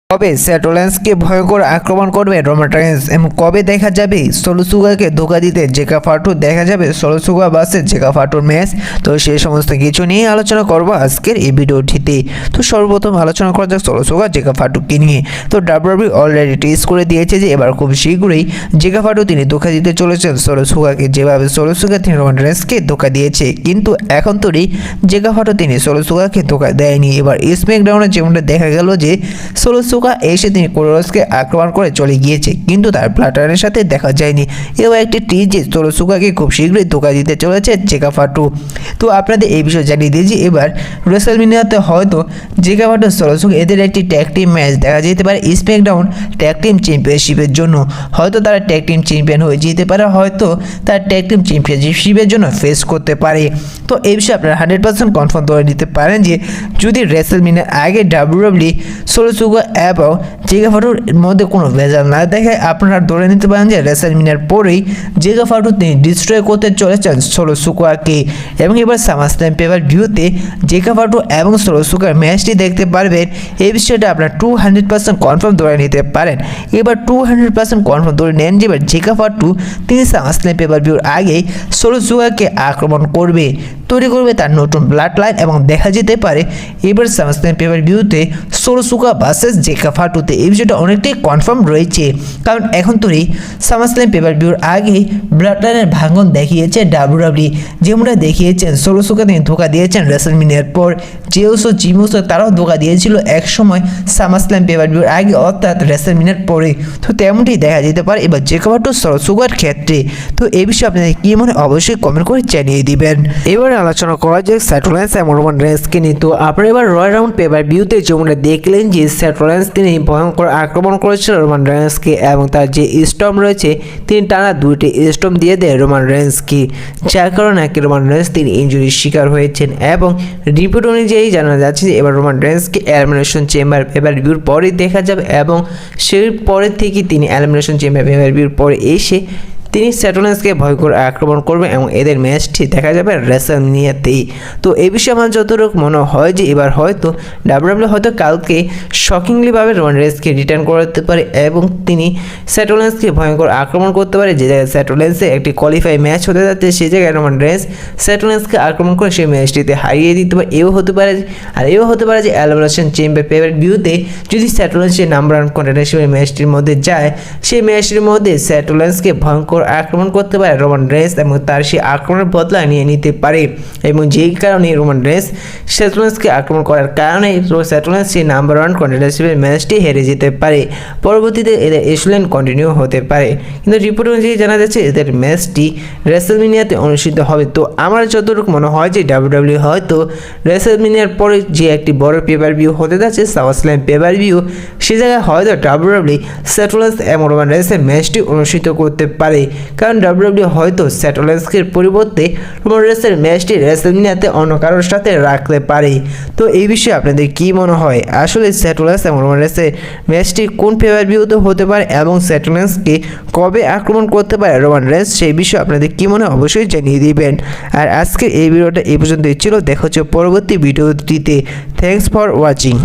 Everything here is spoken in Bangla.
কবে সেট রোলেন্সকে ভয়ঙ্কর আক্রমণ করবে রোমান রেইন্স এবং কবে দেখা যাবে সোলো সিকুয়াকে ধোঁকা দিতে জেকা ফাটু দেখা যাবে সোলো সিকুয়া ভার্সেস জেকা ফাটুর ম্যাচ। তো সেই সমস্ত কিছু নিয়ে আলোচনা করব আজকের এই ভিডিওটিতে। তো সর্বপ্রথম আলোচনা করা যাক সোলো সিকুয়া জেকা ফাটুকে নিয়ে। তো ডাব্লিউডাব্লিউই অলরেডি টিজ করে দিয়েছে যে এবার খুব শীঘ্রই জেকা ফাটু তিনি ধোঁকা দিতে চলেছেন সোলো সিকুয়াকে, যেভাবে সোলো সিকুয়া তিনি রোমান রেইন্সকে ধোঁকা দিয়েছে। কিন্তু এখন তোরই জেকা ফাটু তিনি সোলো সিকুয়াকে ধোঁকা দেয়নি। এবার স্ম্যাকডাউনে যেমনটা দেখা গেল যে সোলো এসে তিনি কোরোসকে আক্রমণ করে চলে গিয়েছে, কিন্তু তার প্লাটারের সাথে দেখা যায়নি। এবার একটি টিজ যে সোলো সিকুয়াকে খুব শীঘ্রই ধোঁকা দিতে চলেছে জেকা ফাটু। তো আপনাদের এই বিষয়ে জানিয়ে দিয়েছি এবার রেসলম্যানিয়াতে হয়তো জেকা ফাটু সোলো সিকুয়া এদের একটি ট্যাগ টিম ম্যাচ দেখা যেতে পারে স্ম্যাকডাউন ট্যাগ টিম চ্যাম্পিয়নশিপের জন্য। হয়তো তারা ট্যাগ টিম চ্যাম্পিয়ন হয়ে যেতে পারে, হয়তো তারা ট্যাগ টিম চ্যাম্পিয়নশিপের জন্য ফেস করতে পারে। তো এই বিষয়ে আপনারা 100% কনফার্ম করে নিতে পারেন যে যদি রেসলম্যানিয়ার আগে ডাব্লিউডাব্লিউই সোলো সিকুয়া এবং জেকা ফাটুর মধ্যে কোনো ভেজাল না দেখায় আপনারা ধরে নিতে পারেন যে রেসলম্যানিয়ার পরেই জেকা ফাটু তিনি ডিস্ট্রয় করতে চলেছেন সোলো সিকুয়াকে। এবং এবার সামারস্ল্যাম পেপার ভিউতে জেকা ফাটু এবং সোলো সিকুয়ার ম্যাচটি দেখতে পারবেন। এই বিষয়টা আপনারা 200% কনফার্ম ধরে নিতে পারেন। এবার 200% কনফার্ম ধরে নেন যে এবার জেকা ফাটু তিনি সামারস্ল্যাম পেপার ভিউর আগেই সোলো সিকুয়াকে আক্রমণ করবে, তৈরি করবে তার নতুন ব্লাড লাইন এবং দেখা যেতে পারে এবার সামারস্ল্যাম পেপার ভিউতে সোলো সিকুয়া ভার্সেস জেকা ফাটুতে। এই বিষয়টা অনেকটাই কনফার্ম রয়েছে, কারণ এখন তোরই সামারস্ল্যাম পেপার ভিউর আগে ব্লাড লাইনের ভাঙন দেখিয়েছে ডাব্লিউডাব্লিউই, যেমনটা দেখিয়েছেন সোলো সিকুয়া তিনি ধোঁকা দিয়েছেন রেসলম্যানিয়ার পর। জেউসো জিমুসো তারাও ধোঁকা দিয়েছিল এক সময় সামারস্ল্যাম পেপার ভিউর আগে, অর্থাৎ রেসলম্যানিয়ার পরে। তো তেমনটি দেখা যেতে পারে এবার জেকা ফাটু সোলো সিকুয়ার ক্ষেত্রে। তো এই বিষয়ে আপনাদের কি মনে অবশ্যই কমেন্ট করে জানিয়ে দিবেন। এবার আলোচনা করা যাক সেট রোলেন্স এবং রোমান রেইন্সকে নিয়ে। তো আপনারা এবার রয়্যাল রাউন্ড পেপার ভিউতে যেমনটা দেখলেন যে সেট রোলেন্স তিনি ভয়ঙ্কর আক্রমণ করেছিল রোমান রেইন্সকে এবং তার যে স্টর্ম রয়েছে তিনি টানা 2টি স্টর্ম দিয়ে দেয় রোমান রেইন্সকে, যার কারণে নাকি রোমান রেইন্স তিনি ইনজুরির শিকার হয়েছেন। এবং রিপোর্ট অনুযায়ী জানা যাচ্ছে যে এবার রোমান রেইন্সকে এলিমিনেশন চেম্বার পেপার ভিউর পরেই দেখা যাবে এবং সেই পরের থেকে তিনি এলিমিনেশন চেম্বার পেপার ভিউর পরে এসে তিনি সেট রোলেন্সকে ভয়ঙ্কর আক্রমণ করবেন এবং এদের ম্যাচটি দেখা যাবে রেসলম্যানিয়াতেই। তো এই বিষয়ে আমার যতটুকু মনে হয় যে এবার হয়তো ডাব্লিউডাব্লিউই হয়তো কালকে শকিংলিভাবে রোমান রেইন্সকে রিটার্ন করতে পারে এবং তিনি সেট রোলেন্সকে ভয়ঙ্কর আক্রমণ করতে পারে। যে জায়গায় সেট রোলেন্সে একটি কোয়ালিফাই ম্যাচ হতে যাচ্ছে সেই জায়গায় রোমান রেইন্স সেট রোলেন্সকে আক্রমণ করে সেই ম্যাচটিতে হারিয়ে দিতে পারে। এও হতে পারে, আর এও হতে পারে যে এলিমিনেশন চেম্বার পেপার ভিউতে যদি সেট রোলেন্স নাম্বার 1 কন্টেন্ডার ম্যাচটির মধ্যে যায়, সেই ম্যাচটির মধ্যে সেট রোলেন্সকে ভয়ঙ্কর আক্রমণ করতে পারে রোমান রেইন্স এবং তার সেই আক্রমণের বদলা নিয়ে নিতে পারে। এবং যেই কারণে রোমান রেইন্স সেট রোলেন্সকে আক্রমণ করার কারণে সেট রোলেন্স সেই নাম্বার 1 কন্টেন্ডারশিপের ম্যাচটি হেরে যেতে পারে। পরবর্তীতে এদের এশলেন কন্টিনিউ হতে পারে, কিন্তু রিপোর্ট অনুযায়ী জানা যাচ্ছে এদের ম্যাচটি রেসলম্যানিয়াতে অনুষ্ঠিত হবে। তো আমার যতটুকু মনে হয় যে ডাব্লিউডাব্লিউই হয়তো রেসলম্যানিয়ার পরে যে একটি বড় পেপার ভিউ হতে যাচ্ছে সামারস্ল্যাম পেপার ভিউ, সে জায়গায় হয়তো ডাব্লিউডাব্লিউই সেট রোলেন্স এবং রোমান রেইন্সের ম্যাচটি অনুষ্ঠিত করতে পারে, কারণ ডাব্লিউডাব্লিউই হয়তো সেট রোলেন্সের পরিবর্তে রোমান রেইন্সের ম্যাচটি রেসলম্যানিয়াতে অন্য কারোর সাথে রাখতে পারে। তো এই বিষয়ে আপনাদের কি মনে হয় আসলে সেট রোলেন্স এবং রোমান রেইন্সের ম্যাচটি কোন পেপার ভিউতে হতে পারে এবং সেট রোলেন্সকে কবে আক্রমণ করতে পারে রোমান রেইন্স, সেই বিষয়ে আপনাদের কি মনে অবশ্যই জানিয়ে দিবেন। আর আজকের এই ভিডিওটা এই পর্যন্তই ছিল, দেখা হচ্ছে পরবর্তী ভিডিওটিতে। Thanks for watching.